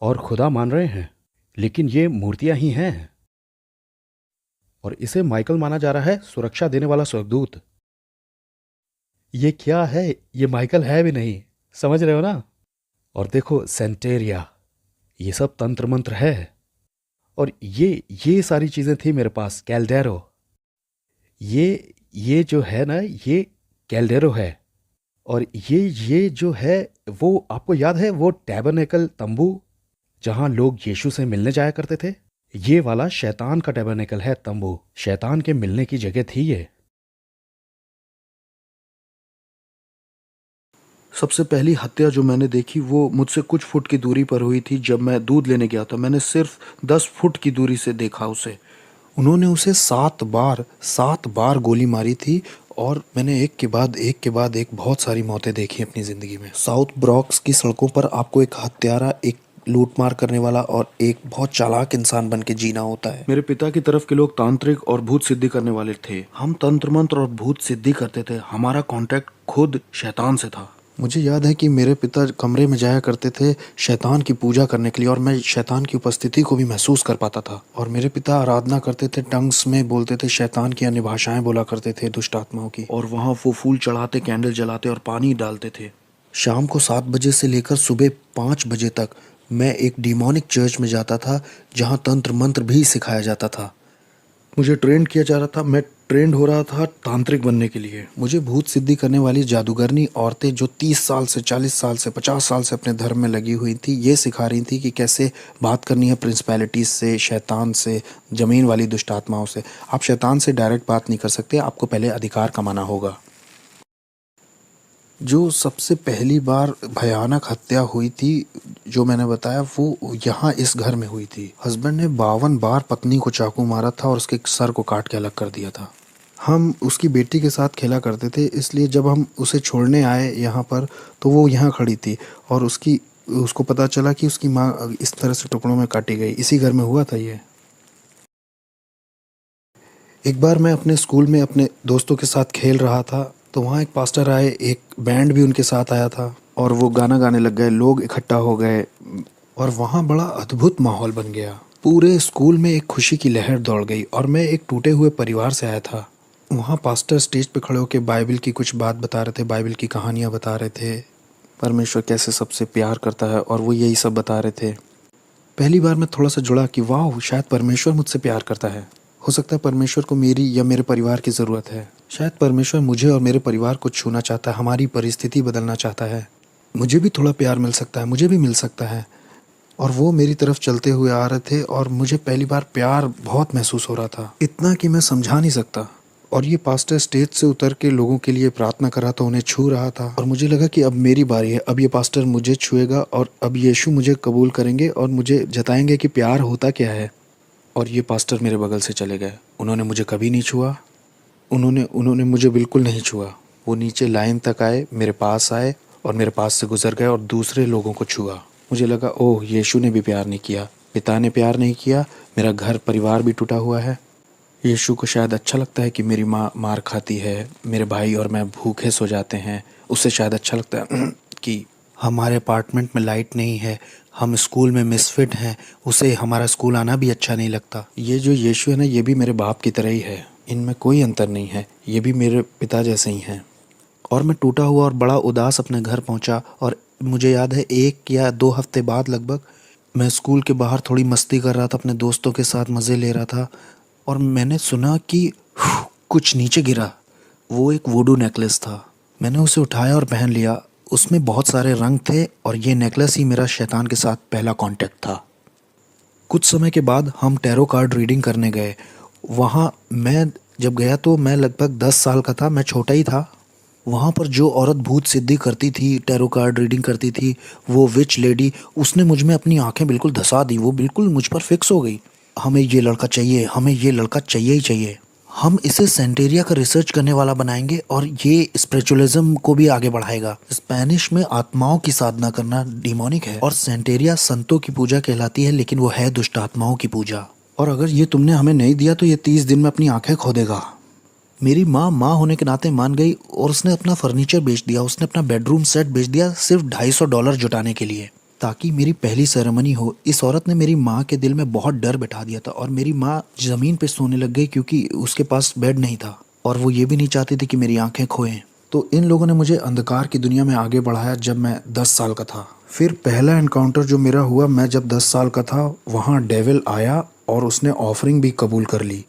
और खुदा मान रहे हैं, लेकिन ये मूर्तियां ही हैं। और इसे माइकल माना जा रहा है सुरक्षा देने वाला स्वर्गदूत। ये क्या है? ये माइकल है भी नहीं, समझ रहे हो ना? और देखो सेंटेरिया, ये सब तंत्र मंत्र है। और ये सारी चीजें थी मेरे पास। कैल्डेरो, ये जो है ना, ये कैल्डेरो है। और ये जो है, वो आपको याद है वो टैबरनेकल तंबू जहां लोग यीशु से मिलने जाया करते थे? ये वाला शैतान का टैबरनेकल है तंबू। शैतान के मिलने की जगह थी ये। सबसे पहली हत्या जो मैंने देखी वो मुझसे कुछ फुट की दूरी पर हुई थी। जब मैं दूध लेने गया था, मैंने सिर्फ 10 फुट की दूरी से देखा उसे। उन्होंने उसे 7 बार गोली मारी थी। और मैंने एक के बाद एक बहुत सारी मौतें देखी अपनी ज़िंदगी में। साउथ ब्रॉक्स की सड़कों पर आपको एक हत्यारा, एक लूटमार करने वाला और एक बहुत चालाक इंसान बन के जीना होता है। मेरे पिता की तरफ के लोग तांत्रिक और भूत सिद्धि करने वाले थे। हम तंत्र मंत्र और भूत सिद्धि करते थे। हमारा कांटेक्ट खुद शैतान से था। मुझे याद है कि मेरे पिता कमरे में जाया करते थे शैतान की पूजा करने के लिए, और मैं शैतान की उपस्थिति को भी महसूस कर पाता था। और मेरे पिता आराधना करते थे, टंग्स में बोलते थे, शैतान की अन्य भाषाएं बोला करते थे, दुष्ट आत्माओं की। और वहाँ वो फूल चढ़ाते, कैंडल जलाते और पानी डालते थे। शाम को 7 बजे से लेकर सुबह 5 बजे तक मैं एक डिमोनिक चर्च में जाता था, जहाँ तंत्र मंत्र भी सिखाया जाता था। मुझे ट्रेंड किया जा रहा था। मैं ट्रेंड हो रहा था तांत्रिक बनने के लिए। मुझे भूत सिद्धि करने वाली जादूगरनी औरतें जो 30 साल से, 40 साल से, 50 साल से अपने धर्म में लगी हुई थी, ये सिखा रही थी कि कैसे बात करनी है प्रिंसिपैलिटीज से, शैतान से, ज़मीन वाली दुष्ट आत्माओं से। आप शैतान से डायरेक्ट बात नहीं कर सकते, आपको पहले अधिकार कमाना होगा। जो सबसे पहली बार भयानक हत्या हुई थी जो मैंने बताया, वो यहाँ इस घर में हुई थी। हस्बैंड ने 52 बार पत्नी को चाकू मारा था और उसके सर को काट के अलग कर दिया था। हम उसकी बेटी के साथ खेला करते थे, इसलिए जब हम उसे छोड़ने आए यहाँ पर तो वो यहाँ खड़ी थी। और उसको पता चला कि उसकी माँ इस तरह से टुकड़ों में काटी गई। इसी घर में हुआ था ये। एक बार मैं अपने स्कूल में अपने दोस्तों के साथ खेल रहा था, तो वहाँ एक पास्टर आए, एक बैंड भी उनके साथ आया था और वो गाना गाने लग गए। लोग इकट्ठा हो गए और वहाँ बड़ा अद्भुत माहौल बन गया। पूरे स्कूल में एक खुशी की लहर दौड़ गई और मैं एक टूटे हुए परिवार से आया था। वहाँ पास्टर स्टेज पे खड़े होकर बाइबल की कुछ बात बता रहे थे, बाइबल की कहानियाँ बता रहे थे, परमेश्वर कैसे सबसे प्यार करता है, और वो यही सब बता रहे थे। पहली बार मैं थोड़ा सा जुड़ा कि वाह, शायद परमेश्वर मुझसे प्यार करता है। हो सकता है परमेश्वर को मेरी या मेरे परिवार की ज़रूरत है। शायद परमेश्वर मुझे और मेरे परिवार को छूना चाहता है, हमारी परिस्थिति बदलना चाहता है। मुझे भी थोड़ा प्यार मिल सकता है, मुझे भी मिल सकता है। और वो मेरी तरफ चलते हुए आ रहे थे और मुझे पहली बार प्यार बहुत महसूस हो रहा था, इतना कि मैं समझा नहीं सकता। और ये पास्टर स्टेज से उतर के लोगों के लिए प्रार्थना कर रहा था, उन्हें छू रहा था, और मुझे लगा कि अब मेरी बारी है। अब ये पास्टर मुझे छुएगा और अब यीशु मुझे कबूल करेंगे और मुझे जताएंगे कि प्यार होता क्या है। और ये पास्टर मेरे बगल से चले गए। उन्होंने मुझे कभी नहीं छुआ। उन्होंने मुझे बिल्कुल नहीं छुआ। वो नीचे लाइन तक आए, मेरे पास आए और मेरे पास से गुजर गए और दूसरे लोगों को छुआ। मुझे लगा, ओह, यीशु ने भी प्यार नहीं किया, पिता ने प्यार नहीं किया, मेरा घर परिवार भी टूटा हुआ है। यीशु को शायद अच्छा लगता है कि मेरी माँ मार खाती है, मेरे भाई और मैं भूखे सो जाते हैं। उसे शायद अच्छा लगता है कि हमारे अपार्टमेंट में लाइट नहीं है, हम स्कूल में मिसफिट हैं, उसे हमारा स्कूल आना भी अच्छा नहीं लगता। ये जो यीशु है ना, ये भी मेरे बाप की तरह ही है, इनमें कोई अंतर नहीं है, ये भी मेरे पिता जैसे ही हैं। और मैं टूटा हुआ और बड़ा उदास अपने घर पहुंचा। और मुझे याद है 1 या 2 हफ्ते बाद लगभग मैं स्कूल के बाहर थोड़ी मस्ती कर रहा था, अपने दोस्तों के साथ मज़े ले रहा था, और मैंने सुना कि कुछ नीचे गिरा। वो एक वुडू नेकलेस था। मैंने उसे उठाया और पहन लिया। उसमें बहुत सारे रंग थे और ये नेकलेस ही मेरा शैतान के साथ पहला कांटेक्ट था। कुछ समय के बाद हम टैरो कार्ड रीडिंग करने गए। वहाँ मैं जब गया तो मैं लगभग 10 साल का था, मैं छोटा ही था। वहाँ पर जो औरत भूत सिद्धि करती थी, टैरो कार्ड रीडिंग करती थी, वो विच लेडी, उसने मुझ में अपनी आंखें बिल्कुल धंसा दी। वो बिल्कुल मुझ पर फिक्स हो गई। हमें ये लड़का चाहिए, हमें ये लड़का चाहिए ही चाहिए। हम इसे सेंटेरिया का रिसर्च करने वाला बनाएंगे और ये स्पिरिचुअलिज्म को भी आगे बढ़ाएगा। स्पेनिश में आत्माओं की साधना करना डिमोनिक है और सेंटेरिया संतों की पूजा कहलाती है, लेकिन वो है दुष्ट आत्माओं की पूजा। और अगर ये तुमने हमें नहीं दिया तो ये 30 दिन में अपनी आंखें खो देगा। मेरी माँ होने के नाते मान गई और उसने अपना फर्नीचर बेच दिया, उसने अपना बेडरूम सेट बेच दिया सिर्फ $250 जुटाने के लिए। ताकि मेरी पहली सेरेमनी हो। इस औरत ने मेरी माँ के दिल में बहुत डर बैठा दिया था और मेरी माँ ज़मीन पे सोने लग गई क्योंकि उसके पास बेड नहीं था और वो ये भी नहीं चाहती थी कि मेरी आंखें खोएं। तो इन लोगों ने मुझे अंधकार की दुनिया में आगे बढ़ाया जब मैं 10 साल का था। फिर पहला एनकाउंटर जो मेरा हुआ, मैं जब 10 साल का था, वहाँ डेविल आया और उसने ऑफरिंग भी कबूल कर ली।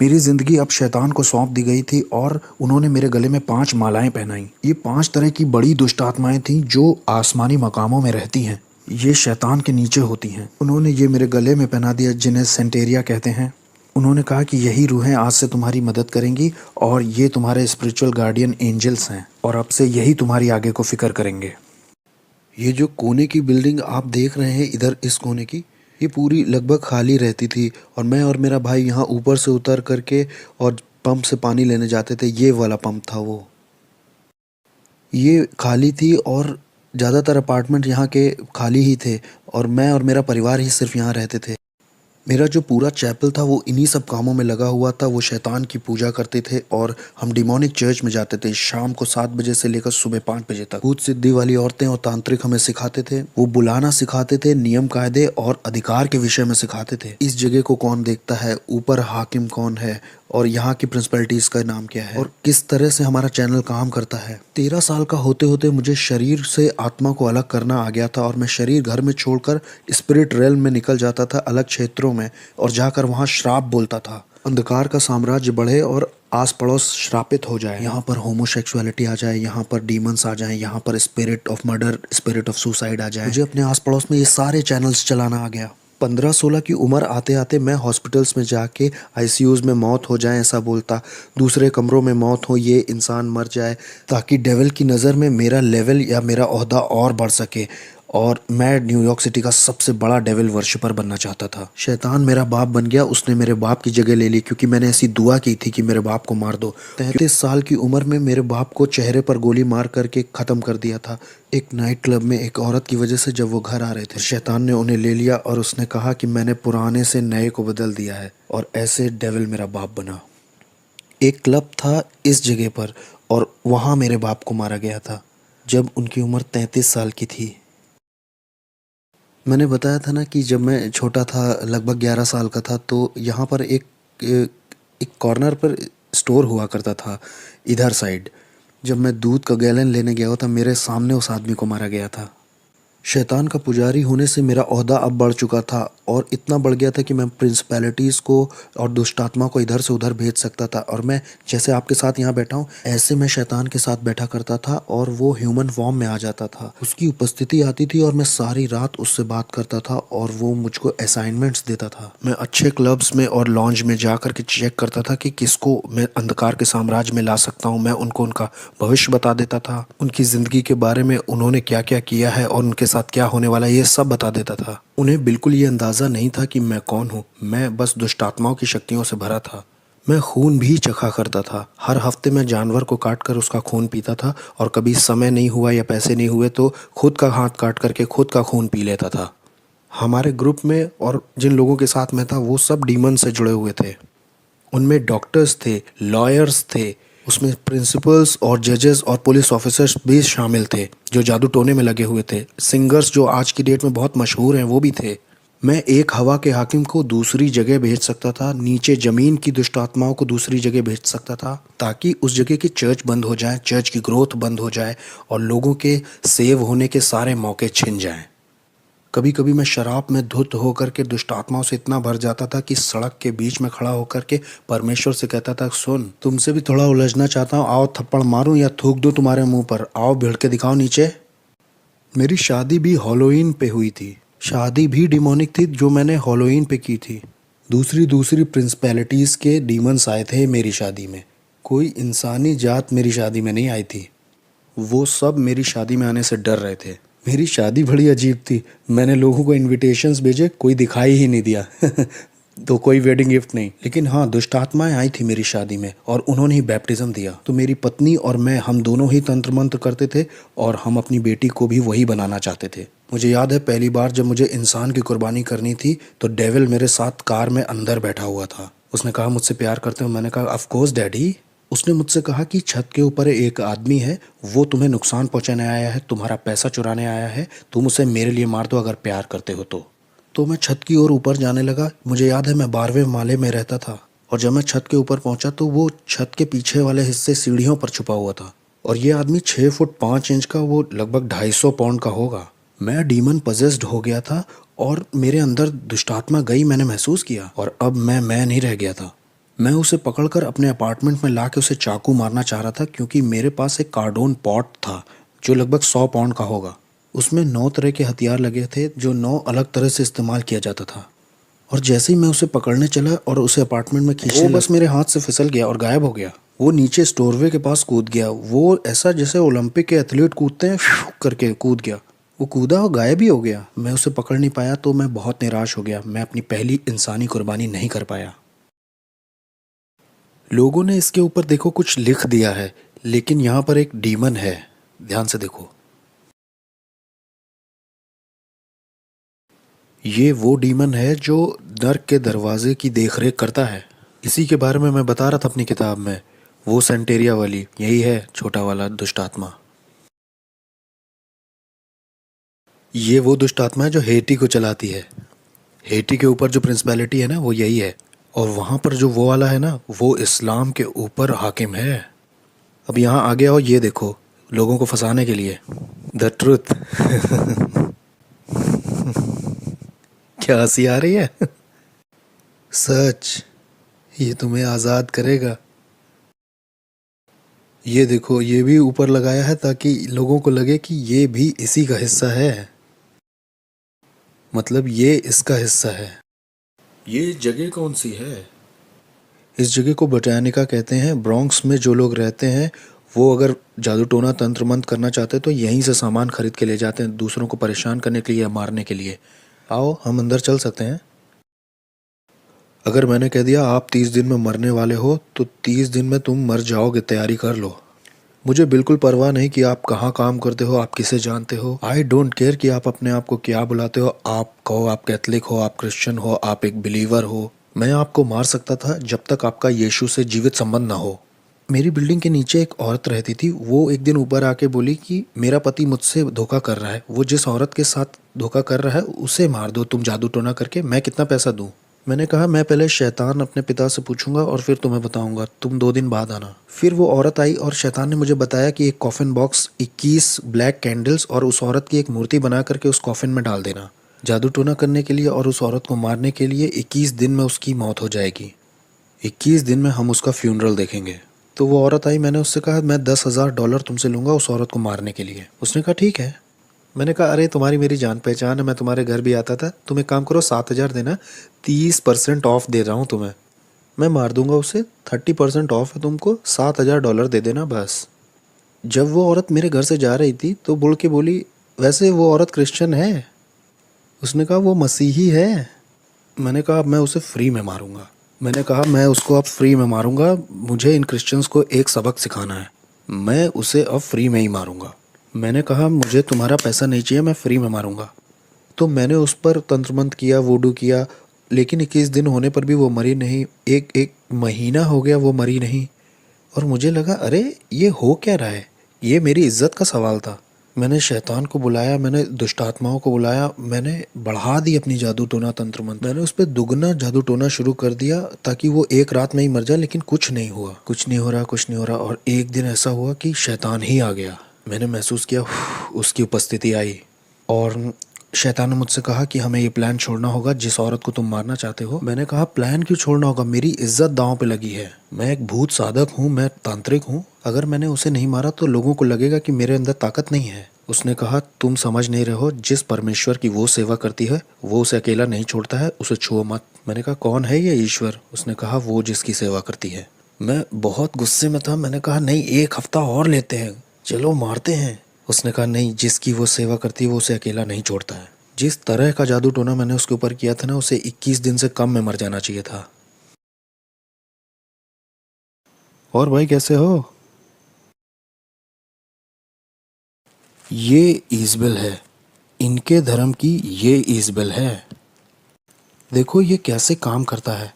मेरी ज़िंदगी अब शैतान को सौंप दी गई थी और उन्होंने मेरे गले में 5 मालाएं पहनाई। ये 5 तरह की बड़ी दुष्ट आत्माएं थीं जो आसमानी मकामों में रहती हैं। ये शैतान के नीचे होती हैं। उन्होंने ये मेरे गले में पहना दिया, जिन्हें सेंटेरिया कहते हैं। उन्होंने कहा कि यही रूहें आज से तुम्हारी मदद करेंगी और ये तुम्हारे स्पिरिचुअल गार्डियन एंजल्स हैं और अब से यही तुम्हारी आगे को फिक्र करेंगे। ये जो कोने की बिल्डिंग आप देख रहे हैं इधर, इस कोने की, ये पूरी लगभग खाली रहती थी और मैं और मेरा भाई यहाँ ऊपर से उतर करके और पंप से पानी लेने जाते थे। ये वाला पंप था वो। ये खाली थी और ज़्यादातर अपार्टमेंट यहाँ के खाली ही थे और मैं और मेरा परिवार ही सिर्फ यहाँ रहते थे। मेरा जो पूरा चैपल था वो इन्हीं सब कामों में लगा हुआ था। वो शैतान की पूजा करते थे और हम डिमोनिक चर्च में जाते थे शाम को 7 बजे से लेकर सुबह 5 बजे तक। भूत सिद्धि वाली औरतें और तांत्रिक हमें सिखाते थे। वो बुलाना सिखाते थे, नियम कायदे और अधिकार के विषय में सिखाते थे। इस जगह को कौन देखता है, ऊपर हाकिम कौन है और यहाँ की प्रिंसिपलिटीज का नाम क्या है और किस तरह से हमारा चैनल काम करता है। 13 साल का होते होते मुझे शरीर से आत्मा को अलग करना आ गया था और मैं शरीर घर में छोड़कर स्पिरिट रेल्म में निकल जाता था, अलग क्षेत्रों में, और जाकर वहाँ श्राप बोलता था। अंधकार का साम्राज्य बढ़े और आस पड़ोस श्रापित हो जाए। यहाँ पर होमोसेक्सुअलिटी आ जाए, यहाँ पर डीमंस आ जाए, यहाँ पर spirit of murder, spirit of suicide आ जाए। मुझे अपने आस पड़ोस में ये सारे चैनल्स चलाना आ गया। 15-16 की उम्र आते आते मैं हॉस्पिटल्स में जाके आईसीयूज में मौत हो जाए ऐसा बोलता, दूसरे कमरों में मौत हो, ये इंसान मर जाए, ताकि डेविल की नज़र में मेरा लेवल या मेरा ओहदा और बढ़ सके और मैं न्यूयॉर्क सिटी का सबसे बड़ा डेविल वर्शिपर बनना चाहता था। शैतान मेरा बाप बन गया, उसने मेरे बाप की जगह ले ली क्योंकि मैंने ऐसी दुआ की थी कि मेरे बाप को मार दो। 33 साल की उम्र में मेरे बाप को चेहरे पर गोली मार करके ख़त्म कर दिया था एक नाइट क्लब में एक औरत की वजह से। जब वो घर आ रहे थे, शैतान ने उन्हें ले लिया और उसने कहा कि मैंने पुराने से नए को बदल दिया है और ऐसे डेविल मेरा बाप बना। एक क्लब था इस जगह पर और वहाँ मेरे बाप को मारा गया था जब उनकी उम्र 33 साल की थी। मैंने बताया था ना कि जब मैं छोटा था, लगभग 11 साल का था, तो यहाँ पर एक कॉर्नर पर स्टोर हुआ करता था इधर साइड। जब मैं दूध का गैलन लेने गया था, मेरे सामने उस आदमी को मारा गया था। शैतान का पुजारी होने से मेरा ओहदा अब बढ़ चुका था और इतना बढ़ गया था कि मैं प्रिंसिपैलिटीज़ को और दुष्टात्मा को इधर से उधर भेज सकता था। और मैं जैसे आपके साथ यहाँ बैठा हूँ, ऐसे मैं शैतान के साथ बैठा करता था और वो ह्यूमन फॉर्म में आ जाता था। उसकी उपस्थिति आती थी और मैं सारी रात उससे बात करता था और वो मुझको असाइनमेंट्स देता था। मैं अच्छे क्लब्स में और लॉन्ज में जा कर के चेक करता था कि किसको मैं अंधकार के साम्राज्य में ला सकता हूँ। मैं उनको उनका भविष्य बता देता था, उनकी ज़िंदगी के बारे में, उन्होंने क्या क्या किया है और उनके साथ क्या होने वाला है, ये सब बता देता था। उन्हें बिल्कुल ये अंदाज़ा नहीं था कि मैं कौन हूँ। मैं बस दुष्टात्माओं की शक्तियों से भरा था। मैं खून भी चखा करता था। हर हफ्ते मैं जानवर को काट कर उसका खून पीता था और कभी समय नहीं हुआ या पैसे नहीं हुए तो खुद का हाथ काट करके खुद का खून पी लेता था। हमारे ग्रुप में और जिन लोगों के साथ मैं था वो सब डीमन से जुड़े हुए थे। उनमें डॉक्टर्स थे, लॉयर्स थे, उसमें प्रिंसिपल्स और जजेस और पुलिस ऑफिसर्स भी शामिल थे जो जादू टोने में लगे हुए थे। सिंगर्स जो आज की डेट में बहुत मशहूर हैं वो भी थे। मैं एक हवा के हाकिम को दूसरी जगह भेज सकता था, नीचे ज़मीन की दुष्ट आत्माओं को दूसरी जगह भेज सकता था ताकि उस जगह की चर्च बंद हो जाए, चर्च की ग्रोथ बंद हो जाए और लोगों के सेव होने के सारे मौके छिन जाएं। कभी कभी मैं शराब में धुत होकर के दुष्ट आत्माओं से इतना भर जाता था कि सड़क के बीच में खड़ा होकर के परमेश्वर से कहता था, सुन, तुमसे भी थोड़ा उलझना चाहता हूँ, आओ थप्पड़ मारूं या थूक दूं तुम्हारे मुंह पर, आओ भिड़ के दिखाओ नीचे। मेरी शादी भी हॉलोवीन पे हुई थी। शादी भी डिमोनिक थी जो मैंने हॉलोवीन पे की थी। दूसरी प्रिंसिपैलिटीज़ के डीमंस आए थे मेरी शादी में। कोई इंसानी जात मेरी शादी में नहीं आई थी। वो सब मेरी शादी में आने से डर रहे थे। मेरी शादी बड़ी अजीब थी। मैंने लोगों को इनविटेशंस भेजे, कोई दिखाई ही नहीं दिया तो कोई वेडिंग गिफ्ट नहीं। लेकिन हाँ, दुष्ट आत्माएं आई थी मेरी शादी में और उन्होंने ही बैप्टिज्म दिया। तो मेरी पत्नी और मैं, हम दोनों ही तंत्र मंत्र करते थे और हम अपनी बेटी को भी वही बनाना चाहते थे। मुझे याद है पहली बार जब मुझे इंसान की कुर्बानी करनी थी तो डेविल मेरे साथ कार में अंदर बैठा हुआ था। उसने कहा, मुझसे प्यार करते हो? मैंने कहा, ऑफ कोर्स डैडी। उसने मुझसे कहा कि छत के ऊपर एक आदमी है, वो तुम्हें नुकसान पहुंचाने आया है, तुम्हारा पैसा चुराने आया है, तुम उसे मेरे लिए मार दो अगर प्यार करते हो तो मैं छत की ओर ऊपर जाने लगा। मुझे याद है मैं 12वें माले में रहता था, और जब मैं छत के ऊपर पहुंचा तो वो छत के पीछे वाले हिस्से सीढ़ियों पर छुपा हुआ था, और ये आदमी 6 फुट 5 इंच का, वो लगभग 250 पाउंड का होगा। मैं डीमन पजेस्ड हो गया था और मेरे अंदर दुष्टात्मा गई, मैंने महसूस किया, और अब मैं नहीं रह गया था। मैं उसे पकड़कर अपने अपार्टमेंट में ला के उसे चाकू मारना चाह रहा था, क्योंकि मेरे पास एक कार्डोन पॉट था जो लगभग 100 पाउंड का होगा। उसमें 9 तरह के हथियार लगे थे जो 9 अलग तरह से इस्तेमाल किया जाता था। और जैसे ही मैं उसे पकड़ने चला और उसे अपार्टमेंट में खींचने, वो बस मेरे हाथ से फिसल गया और गायब हो गया। वो नीचे स्टोरवे के पास कूद गया। वो ऐसा जैसे ओलंपिक के एथलीट कूदते हैं, करके कूद गया। वो कूदा और गायब ही हो गया। मैं उसे पकड़ नहीं पाया तो मैं बहुत निराश हो गया। मैं अपनी पहली इंसानी कुर्बानी नहीं कर पाया। लोगों ने इसके ऊपर देखो कुछ लिख दिया है, लेकिन यहाँ पर एक डीमन है, ध्यान से देखो। ये वो डीमन है जो नर्क के दरवाजे की देखरेख करता है। इसी के बारे में मैं बता रहा था अपनी किताब में। वो सेंटेरिया वाली यही है, छोटा वाला दुष्ट आत्मा। ये वो दुष्ट आत्मा है जो हेटी को चलाती है। हेटी के ऊपर जो प्रिंसिपैलिटी है ना, वो यही है। और वहाँ पर जो वो वाला है ना, वो इस्लाम के ऊपर हाकिम है। अब यहाँ आगे आओ, ये देखो, लोगों को फंसाने के लिए द ट्रुथ। क्या हंसी आ रही है? सच, ये तुम्हें आज़ाद करेगा। ये देखो, ये भी ऊपर लगाया है ताकि लोगों को लगे कि ये भी इसी का हिस्सा है, मतलब ये इसका हिस्सा है। ये जगह कौन सी है? इस जगह को बोटानिका कहते हैं। ब्रॉन्क्स में जो लोग रहते हैं वो अगर जादू टोना तंत्र मंत्र करना चाहते हैं तो यहीं से सामान खरीद के ले जाते हैं, दूसरों को परेशान करने के लिए या मारने के लिए। आओ, हम अंदर चल सकते हैं। अगर मैंने कह दिया आप 30 दिन में मरने वाले हो तो 30 दिन में तुम मर जाओगे, तैयारी कर लो। मुझे बिल्कुल परवाह नहीं कि आप कहाँ काम करते हो, आप किसे जानते हो। आई डोंट केयर कि आप अपने आप को क्या बुलाते हो। आप कहो आप कैथलिक हो, आप क्रिश्चियन हो, आप एक बिलीवर हो। मैं आपको मार सकता था जब तक आपका यीशु से जीवित संबंध ना हो। मेरी बिल्डिंग के नीचे एक औरत रहती थी। वो एक दिन ऊपर आके बोली कि मेरा पति मुझसे धोखा कर रहा है, वो जिस औरत के साथ धोखा कर रहा है उसे मार दो तुम जादू टोना करके, मैं कितना पैसा दूं। मैंने कहा मैं पहले शैतान अपने पिता से पूछूंगा और फिर तुम्हें बताऊंगा, तुम 2 दिन बाद आना। फिर वो औरत आई और शैतान ने मुझे बताया कि एक कॉफिन बॉक्स, 21 ब्लैक कैंडल्स और उस औरत की एक मूर्ति बना करके उस कॉफिन में डाल देना, जादू टोना करने के लिए और उस औरत को मारने के लिए। 21 दिन में उसकी मौत हो जाएगी। 21 दिन में हम उसका फ्यूनरल देखेंगे। तो वो औरत आई, मैंने उससे कहा मैं $10,000 तुमसे लूँगा उस औरत को मारने के लिए। उसने कहा ठीक है। मैंने कहा अरे तुम्हारी मेरी जान पहचान है, मैं तुम्हारे घर भी आता था, तुम एक काम करो 7,000 देना, 30% ऑफ दे रहा हूँ तुम्हें, मैं मार दूंगा उसे। 30% ऑफ है तुमको, $7,000 दे देना बस। जब वो औरत मेरे घर से जा रही थी तो बुड़ के बोली वैसे वो औरत क्रिश्चियन है। उसने कहा वो मसीही है। मैंने कहा अब मैं उसे फ्री में मारूंगा। मैंने कहा मैं उसको अब फ्री में मारूंगा, मुझे इन क्रिश्चियंस को एक सबक सिखाना है, मैं उसे अब फ्री में ही मारूंगा। मैंने कहा मुझे तुम्हारा पैसा नहीं चाहिए, मैं फ्री में मारूंगा। तो मैंने उस पर तंत्र मंत्र किया, वूडू किया, लेकिन 21 दिन होने पर भी वो मरी नहीं। एक महीना हो गया वो मरी नहीं। और मुझे लगा अरे ये हो क्या रहा है, ये मेरी इज्जत का सवाल था। मैंने शैतान को बुलाया, मैंने दुष्ट आत्माओं को बुलाया, मैंने बढ़ा दी अपनी जादू टोना तंत्र मंत्र, मैंने उस पर दुगना जादू टोना शुरू कर दिया ताकि वो एक रात में ही मर जाए। लेकिन कुछ नहीं हुआ, कुछ नहीं हो रहा, कुछ नहीं हो रहा। और एक दिन ऐसा हुआ कि शैतान ही आ गया। मैंने महसूस किया उसकी उपस्थिति आई, और शैतान ने मुझसे कहा कि हमें ये प्लान छोड़ना होगा जिस औरत को तुम मारना चाहते हो। मैंने कहा प्लान क्यों छोड़ना होगा, मेरी इज्जत दांव पे लगी है, मैं एक भूत साधक हूँ, मैं तांत्रिक हूँ, अगर मैंने उसे नहीं मारा तो लोगों को लगेगा कि मेरे अंदर ताकत नहीं है। उसने कहा तुम समझ नहीं रहे हो, जिस परमेश्वर की वो सेवा करती है वो उसे अकेला नहीं छोड़ता है, उसे छुओ मत। मैंने कहा कौन है ये ईश्वर? उसने कहा वो जिसकी सेवा करती है। मैं बहुत गुस्से में था। मैंने कहा नहीं, 1 हफ्ता और लेते हैं, चलो मारते हैं। उसने कहा नहीं, जिसकी वो सेवा करती है वो उसे अकेला नहीं छोड़ता है। जिस तरह का जादू टोना मैंने उसके ऊपर किया था ना, उसे 21 दिन से कम में मर जाना चाहिए था। और भाई कैसे हो? ये ईजबेल है, इनके धर्म की ये ईजबेल है। देखो ये कैसे काम करता है।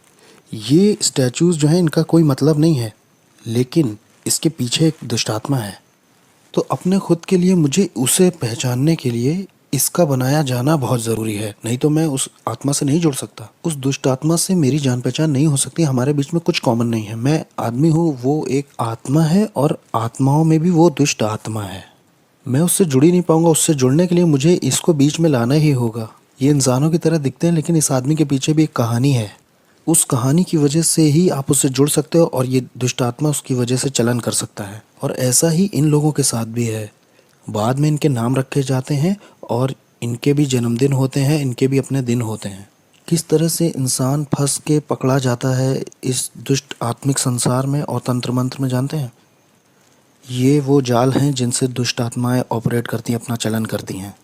ये स्टैचूज जो हैं इनका कोई मतलब नहीं है, लेकिन इसके पीछे एक दुष्ट आत्मा है। तो अपने खुद के लिए मुझे उसे पहचानने के लिए इसका बनाया जाना बहुत ज़रूरी है, नहीं तो मैं उस आत्मा से नहीं जुड़ सकता। उस दुष्ट आत्मा से मेरी जान पहचान नहीं हो सकती। हमारे बीच में कुछ कॉमन नहीं है। मैं आदमी हूँ, वो एक आत्मा है, और आत्माओं में भी वो दुष्ट आत्मा है। मैं उससे जुड़ ही नहीं पाऊंगा। उससे जुड़ने के लिए मुझे इसको बीच में लाना ही होगा। ये इंसानों की तरह दिखते हैं, लेकिन इस आदमी के पीछे भी एक कहानी है। उस कहानी की वजह से ही आप उससे जुड़ सकते हो, और ये दुष्ट आत्मा उसकी वजह से चलन कर सकता है। और ऐसा ही इन लोगों के साथ भी है। बाद में इनके नाम रखे जाते हैं, और इनके भी जन्मदिन होते हैं, इनके भी अपने दिन होते हैं। किस तरह से इंसान फंस के पकड़ा जाता है इस दुष्ट आत्मिक संसार में और तंत्र मंत्र में, जानते हैं? ये वो जाल हैं जिनसे दुष्ट आत्माएं ऑपरेट करती हैं, अपना चलन करती हैं।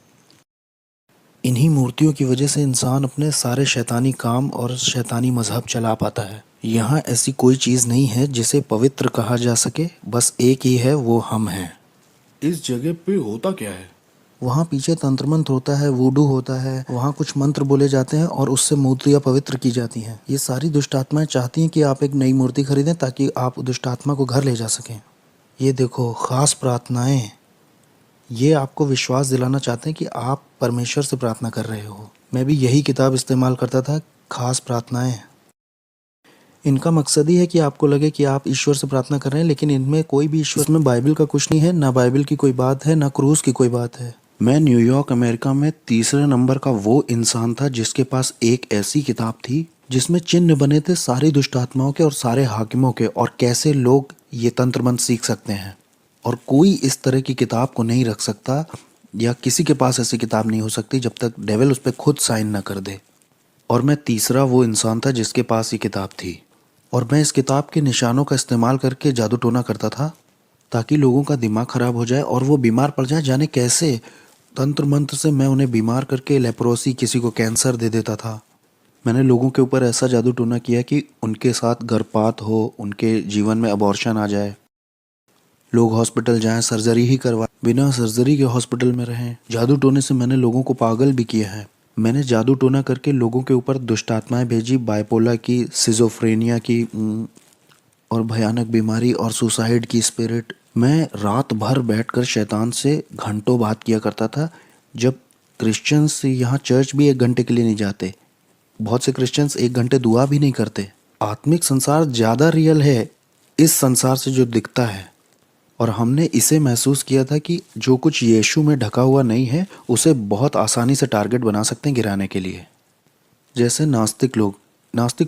इन्हीं मूर्तियों की वजह से इंसान अपने सारे शैतानी काम और शैतानी मजहब चला पाता है। यहाँ ऐसी कोई चीज़ नहीं है जिसे पवित्र कहा जा सके, बस एक ही है, वो हम हैं। इस जगह पे होता क्या है? वहाँ पीछे तंत्र मंत्र होता है, वूडू होता है। वहाँ कुछ मंत्र बोले जाते हैं और उससे मूर्तियाँ पवित्र की जाती हैं। ये सारी दुष्ट आत्माएं चाहती हैं कि आप एक नई मूर्ति खरीदें ताकि आप दुष्ट आत्मा को घर ले जा सकें। ये देखो, खास प्रार्थनाएं। ये आपको विश्वास दिलाना चाहते हैं कि आप परमेश्वर से प्रार्थना कर रहे हो। मैं भी यही किताब इस्तेमाल करता था, खास प्रार्थनाएं। इनका मकसद ही है कि आपको लगे कि आप ईश्वर से प्रार्थना कर रहे हैं, लेकिन इनमें कोई भी ईश्वर, इसमें बाइबल का कुछ नहीं है, ना बाइबल की कोई बात है, ना क्रूस की कोई बात है। मैं न्यूयॉर्क अमेरिका में तीसरे नंबर का वो इंसान था जिसके पास एक ऐसी किताब थी जिसमें चिन्ह बने थे सारी दुष्ट आत्माओं के और सारे हाकिमों के, और कैसे लोग ये तंत्र मंत्र सीख सकते हैं। और कोई इस तरह की किताब को नहीं रख सकता, या किसी के पास ऐसी किताब नहीं हो सकती जब तक डेविल उस पर खुद साइन ना कर दे। और मैं तीसरा वो इंसान था जिसके पास ये किताब थी। और मैं इस किताब के निशानों का इस्तेमाल करके जादू टोना करता था ताकि लोगों का दिमाग खराब हो जाए और वो बीमार पड़ जाए। जाने कैसे तंत्र मंत्र से मैं उन्हें बीमार करके लेप्रोसी, किसी को कैंसर दे देता था। मैंने लोगों के ऊपर ऐसा जादू टोना किया कि उनके साथ गर्भपात हो, उनके जीवन में अबॉर्शन आ जाए, लोग हॉस्पिटल जाएं, सर्जरी ही करवाएं, बिना सर्जरी के हॉस्पिटल में रहें। जादू टोने से मैंने लोगों को पागल भी किया है। मैंने जादू टोना करके लोगों के ऊपर दुष्ट आत्माएं भेजी, बाइपोला की, सिजोफ्रेनिया की, और भयानक बीमारी और सुसाइड की स्पिरिट। मैं रात भर बैठकर शैतान से घंटों बात किया करता था। जब क्रिश्चियंस यहाँ चर्च भी 1 घंटे के लिए नहीं जाते, बहुत से क्रिश्चियंस 1 घंटे दुआ भी नहीं करते। आत्मिक संसार ज़्यादा रियल है इस संसार से जो दिखता है। और हमने इसे महसूस किया था कि जो कुछ यीशु में ढका हुआ नहीं है उसे बहुत आसानी से टारगेट बना सकते हैं गिराने के लिए। जैसे नास्तिक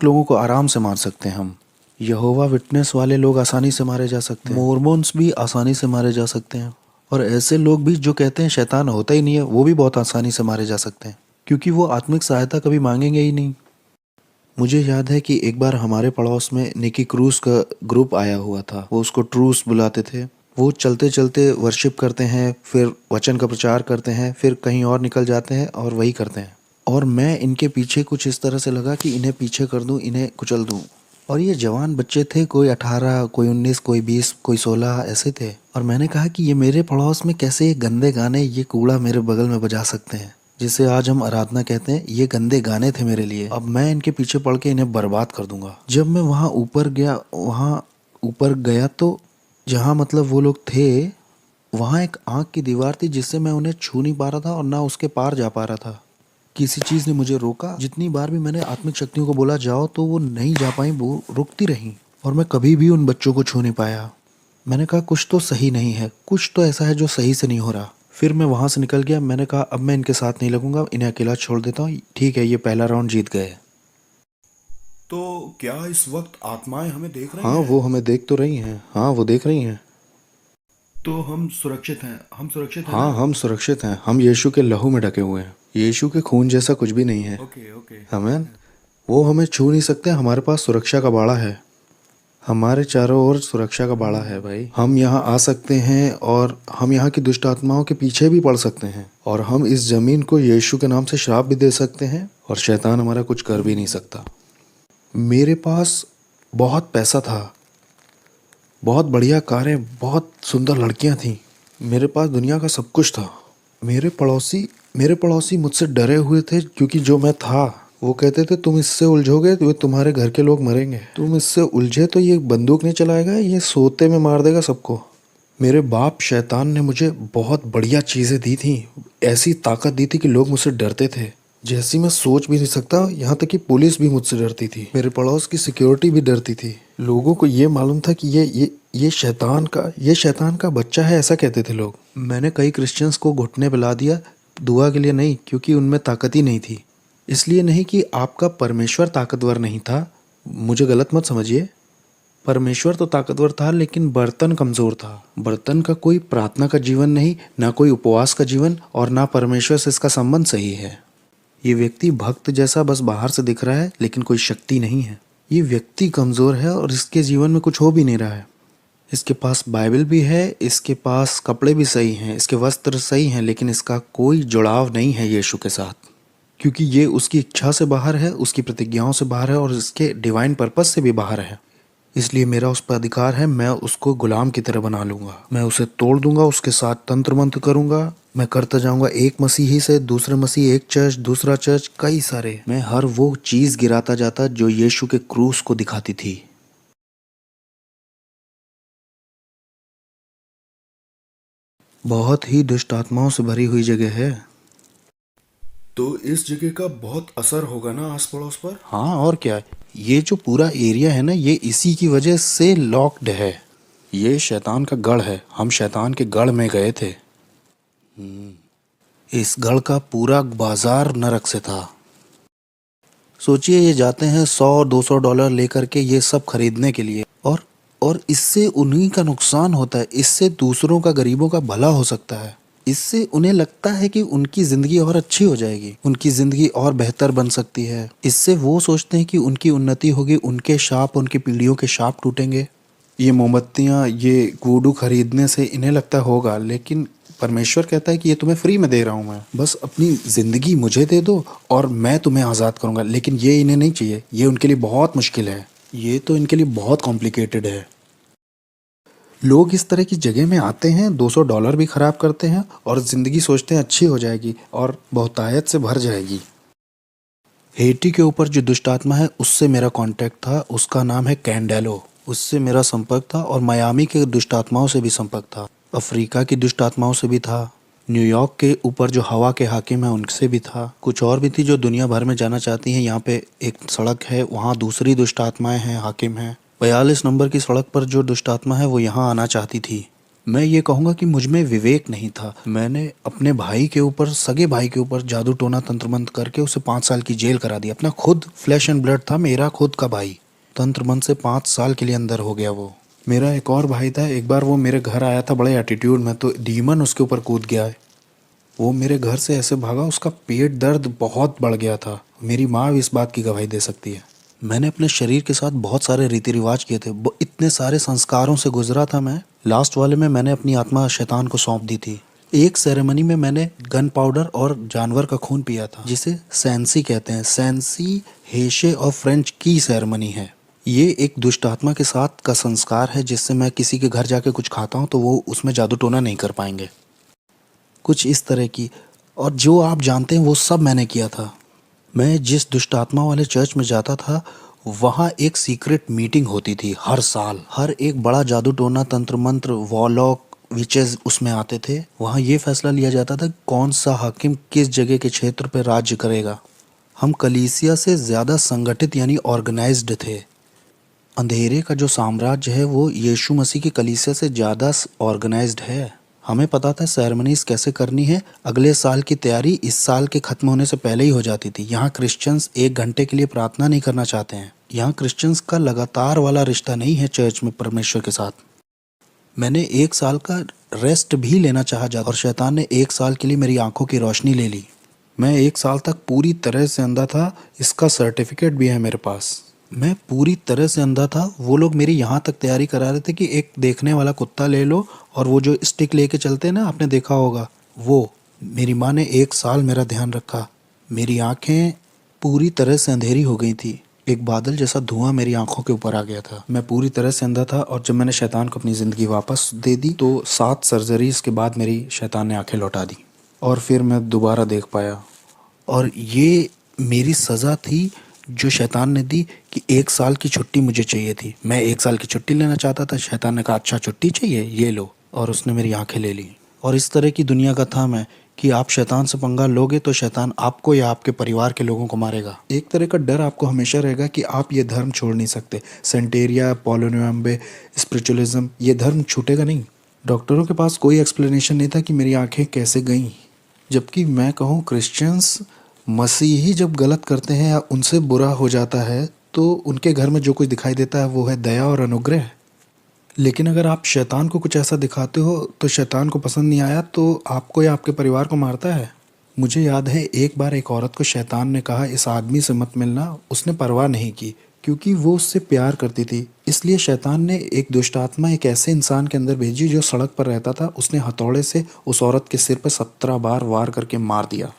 लोगों को आराम से मार सकते हैं हम। यहोवा विटनेस वाले लोग आसानी से मारे जा सकते हैं। मोर्मोन्स भी आसानी से मारे जा सकते हैं। और ऐसे लोग भी जो कहते हैं शैतान होता ही नहीं है, वो भी बहुत आसानी से मारे जा सकते हैं, क्योंकि वो आत्मिक सहायता कभी मांगेंगे ही नहीं। मुझे याद है कि एक बार हमारे पड़ोस में निकी क्रूस का ग्रुप आया हुआ था। वो उसको ट्रूस बुलाते थे। वो चलते चलते वर्शिप करते हैं, फिर वचन का प्रचार करते हैं, फिर कहीं और निकल जाते हैं और वही करते हैं। और मैं इनके पीछे कुछ इस तरह से लगा कि इन्हें पीछे कर दूं, इन्हें कुचल दूं। और ये जवान बच्चे थे, कोई 18, कोई 19, कोई 20, कोई 16 ऐसे थे। और मैंने कहा कि ये मेरे पड़ोस में कैसे ये गंदे गाने, ये कूड़ा मेरे बगल में बजा सकते हैं, जिसे आज हम आराधना कहते हैं। ये गंदे गाने थे मेरे लिए। अब मैं इनके पीछे पड़ के इन्हें बर्बाद कर दूंगा। जब मैं वहाँ ऊपर गया तो जहाँ मतलब वो लोग थे, वहाँ एक आँख की दीवार थी जिससे मैं उन्हें छू नहीं पा रहा था और ना उसके पार जा पा रहा था। किसी चीज़ ने मुझे रोका। जितनी बार भी मैंने आत्मिक शक्तियों को बोला जाओ, तो वो नहीं जा पाई, वो रुकती रहीं। और मैं कभी भी उन बच्चों को छू नहीं पाया। मैंने कहा कुछ तो सही नहीं है, कुछ तो ऐसा है जो सही से नहीं हो रहा। फिर मैं वहाँ से निकल गया। मैंने कहा अब मैं इनके साथ नहीं लगूंगा, इन्हें अकेला छोड़ देता हूँ। ठीक है, ये पहला राउंड जीत गए। तो क्या इस वक्त आत्माएं हमें देख रही हाँ, हैं? वो हमें देख तो रही हैं। हाँ, वो देख रही हैं। तो हम सुरक्षित हैं, हम सुरक्षित हैं हाँ, ना? हम सुरक्षित हैं। हम यीशु के लहू में ढके हुए हैं। यीशु के खून जैसा कुछ भी नहीं है। Okay okay. आमीन। वो हमें छू नहीं सकते। हमारे पास सुरक्षा का बाड़ा है। हमारे चारों ओर सुरक्षा का बाड़ा है भाई। हम यहाँ आ सकते हैं और हम यहाँ की दुष्ट आत्माओं के पीछे भी पड़ सकते हैं। और हम इस जमीन को यीशु के नाम से श्राप भी दे सकते हैं, और शैतान हमारा कुछ कर भी नहीं सकता। मेरे पास बहुत पैसा था, बहुत बढ़िया कारें, बहुत सुंदर लड़कियां थीं। मेरे पास दुनिया का सब कुछ था। मेरे पड़ोसी मुझसे डरे हुए थे, क्योंकि जो मैं था वो कहते थे तुम इससे उलझोगे तो तुम्हारे घर के लोग मरेंगे, तुम इससे उलझे तो ये बंदूक नहीं चलाएगा, ये सोते में मार देगा सबको। मेरे बाप शैतान ने मुझे बहुत बढ़िया चीज़ें दी थी, ऐसी ताकत दी थी कि लोग मुझसे डरते थे, जैसी मैं सोच भी नहीं सकता। यहाँ तक कि पुलिस भी मुझसे डरती थी, मेरे पड़ोस की सिक्योरिटी भी डरती थी। लोगों को ये मालूम था कि ये शैतान का बच्चा है, ऐसा कहते थे लोग। मैंने कई क्रिश्चियंस को घुटने पिला दिया, दुआ के लिए नहीं, क्योंकि उनमें ताकत ही नहीं थी। इसलिए नहीं कि आपका परमेश्वर ताकतवर नहीं था, मुझे गलत मत समझिए। परमेश्वर तो ताकतवर था, लेकिन बर्तन कमज़ोर था। बर्तन का कोई प्रार्थना का जीवन नहीं, ना कोई उपवास का जीवन, और ना परमेश्वर से इसका संबंध सही है। ये व्यक्ति भक्त जैसा बस बाहर से दिख रहा है, लेकिन कोई शक्ति नहीं है। ये व्यक्ति कमज़ोर है और इसके जीवन में कुछ हो भी नहीं रहा है। इसके पास बाइबल भी है, इसके पास कपड़े भी सही हैं, इसके वस्त्र सही हैं, लेकिन इसका कोई जुड़ाव नहीं है यीशु के साथ, क्योंकि ये उसकी इच्छा से बाहर है, उसकी प्रतिज्ञाओं से बाहर है और इसके डिवाइन पर्पस से भी बाहर है। इसलिए मेरा उस पर अधिकार है, मैं उसको गुलाम की तरह बना लूँगा, मैं उसे तोड़ दूंगा, उसके साथ तंत्र मंत्र करूँगा। मैं करता जाऊँगा एक मसीही से दूसरे मसीह, एक चर्च दूसरा चर्च, कई सारे। मैं हर वो चीज़ गिराता जाता जो यीशु के क्रूस को दिखाती थी। बहुत ही दुष्ट आत्माओं से भरी हुई जगह है। तो इस जगह का बहुत असर होगा ना आस पड़ोस पर? हाँ, और क्या। ये जो पूरा एरिया है ना, ये इसी की वजह से लॉक्ड है। ये शैतान का गढ़ है, हम शैतान के गढ़ में गए थे। इस गढ़ का पूरा बाजार नरक से था। सोचिए, ये जाते हैं $100-200 लेकर के ये सब खरीदने के लिए, और इससे उन्हीं का नुकसान होता है, इससे दूसरों का, गरीबों का भला हो सकता है। इससे उन्हें लगता है कि उनकी ज़िंदगी और अच्छी हो जाएगी, उनकी ज़िंदगी और बेहतर बन सकती है। इससे वो सोचते हैं कि उनकी उन्नति होगी, उनके शाप, उनकी पीढ़ियों के शाप टूटेंगे। ये मोमबत्तियाँ, ये वुडू खरीदने से इन्हें लगता होगा, लेकिन परमेश्वर कहता है कि ये तुम्हें फ्री में दे रहा हूँ मैं, बस अपनी ज़िंदगी मुझे दे दो और मैं तुम्हें आज़ाद करूँगा। लेकिन ये इन्हें नहीं चाहिए, ये उनके लिए बहुत मुश्किल है, ये तो इनके लिए बहुत कॉम्प्लिकेटेड है। लोग इस तरह की जगह में आते हैं, $200 भी खराब करते हैं और ज़िंदगी सोचते हैं अच्छी हो जाएगी और बहुतायत से भर जाएगी। हेटी के ऊपर जो दुष्ट आत्मा है, उससे मेरा कांटेक्ट था, उसका नाम है कैंडेलो, उससे मेरा संपर्क था। और मायामी के दुष्ट आत्माओं से भी संपर्क था, अफ्रीका की दुष्ट आत्माओं से भी था, न्यूयॉर्क के ऊपर जो हवा के हाकिम हैं उनसे भी था, कुछ और भी थी जो दुनिया भर में जाना चाहती हैं। यहाँ पे एक सड़क है, वहाँ दूसरी दुष्ट आत्माएं हैं, हाकिम हैं। 42 नंबर की सड़क पर जो दुष्ट आत्मा है वो यहाँ आना चाहती थी। मैं ये कहूँगा कि मुझ में विवेक नहीं था। मैंने अपने भाई के ऊपर, सगे भाई के ऊपर जादू टोना तंत्र मंत्र करके उसे 5 साल की जेल करा दी। अपना खुद फ्लैश एंड ब्लड था, मेरा खुद का भाई, तंत्र मंत्र से 5 साल के लिए अंदर हो गया वो। मेरा एक और भाई था, एक बार वो मेरे घर आया था बड़े एटीट्यूड में, तो डीमन उसके ऊपर कूद गया है। वो मेरे घर से ऐसे भागा, उसका पेट दर्द बहुत बढ़ गया था। मेरी माँ भी इस बात की गवाही दे सकती है। मैंने अपने शरीर के साथ बहुत सारे रीति रिवाज किए थे, इतने सारे संस्कारों से गुजरा था मैं। लास्ट वाले में मैंने अपनी आत्मा शैतान को सौंप दी थी। एक सेरेमनी में मैंने गन पाउडर और जानवर का खून पिया था, जिसे सैंसी कहते हैं। सैंसी हेशे और फ्रेंच की सेरेमनी है। ये एक दुष्ट आत्मा के साथ का संस्कार है, जिससे मैं किसी के घर जाके कुछ खाता हूँ तो वो उसमें जादू टोना नहीं कर पाएंगे, कुछ इस तरह की। और जो आप जानते हैं वो सब मैंने किया था। मैं जिस दुष्ट आत्मा वाले चर्च में जाता था, वहाँ एक सीक्रेट मीटिंग होती थी हर साल। हर एक बड़ा जादू टोना, तंत्र मंत्र, वॉलॉक, विचेस उसमें आते थे। वहाँ ये फैसला लिया जाता था कौन सा हाकिम किस जगह के क्षेत्र पर राज्य करेगा। हम कलीसिया से ज़्यादा संगठित यानी ऑर्गेनाइज्ड थे। अंधेरे का जो साम्राज्य है वो यीशु मसीह की कलीसिया से ज़्यादा ऑर्गेनाइज्ड है। हमें पता था सेरेमनीज कैसे करनी है। अगले साल की तैयारी इस साल के ख़त्म होने से पहले ही हो जाती थी। यहाँ क्रिश्चियंस 1 घंटे के लिए प्रार्थना नहीं करना चाहते हैं। यहाँ क्रिश्चियंस का लगातार वाला रिश्ता नहीं है चर्च में परमेश्वर के साथ। मैंने 1 साल का रेस्ट भी लेना चाहा और शैतान ने 1 साल के लिए मेरी आंखों की रोशनी ले ली। मैं 1 साल तक पूरी तरह से अंधा था, इसका सर्टिफिकेट भी है मेरे पास। मैं पूरी तरह से अंधा था। वो लोग मेरी यहाँ तक तैयारी करा रहे थे कि एक देखने वाला कुत्ता ले लो, और वो जो स्टिक लेके चलते हैं ना, आपने देखा होगा वो। मेरी माँ ने 1 साल मेरा ध्यान रखा। मेरी आंखें पूरी तरह से अंधेरी हो गई थी। एक बादल जैसा धुआं मेरी आंखों के ऊपर आ गया था। मैं पूरी तरह से अंधा था। और जब मैंने शैतान को अपनी ज़िंदगी वापस दे दी तो 7 सर्जरीज के बाद मेरी शैतान ने आंखें लौटा दी और फिर मैं दोबारा देख पाया। और ये मेरी सज़ा थी जो शैतान ने दी कि 1 साल की छुट्टी मुझे चाहिए थी। मैं 1 साल की छुट्टी लेना चाहता था। शैतान ने कहा अच्छा छुट्टी चाहिए, ये लो, और उसने मेरी आंखें ले ली। और इस तरह की दुनिया का था मैं कि आप शैतान से पंगा लोगे तो शैतान आपको या आपके परिवार के लोगों को मारेगा। एक तरह का डर आपको हमेशा रहेगा कि आप ये धर्म छोड़ नहीं सकते। सेंटेरिया, पॉलिनोम्बे, स्पिरिचुअलिज्म, ये धर्म छूटेगा नहीं। डॉक्टरों के पास कोई एक्सप्लेनेशन नहीं था कि मेरी आंखें कैसे गईं। जबकि मैं कहूँ क्रिश्चियंस, मसीही जब गलत करते हैं या उनसे बुरा हो जाता है तो उनके घर में जो कुछ दिखाई देता है वो है दया और अनुग्रह। लेकिन अगर आप शैतान को कुछ ऐसा दिखाते हो तो शैतान को पसंद नहीं आया तो आपको या आपके परिवार को मारता है। मुझे याद है एक बार एक औरत को शैतान ने कहा इस आदमी से मत मिलना। उसने परवाह नहीं की क्योंकि वो उससे प्यार करती थी। इसलिए शैतान ने एक दुष्ट आत्मा एक ऐसे इंसान के अंदर भेजी जो सड़क पर रहता था। उसने हथौड़े से उस औरत के सिर पर 17 बार वार करके मार दिया।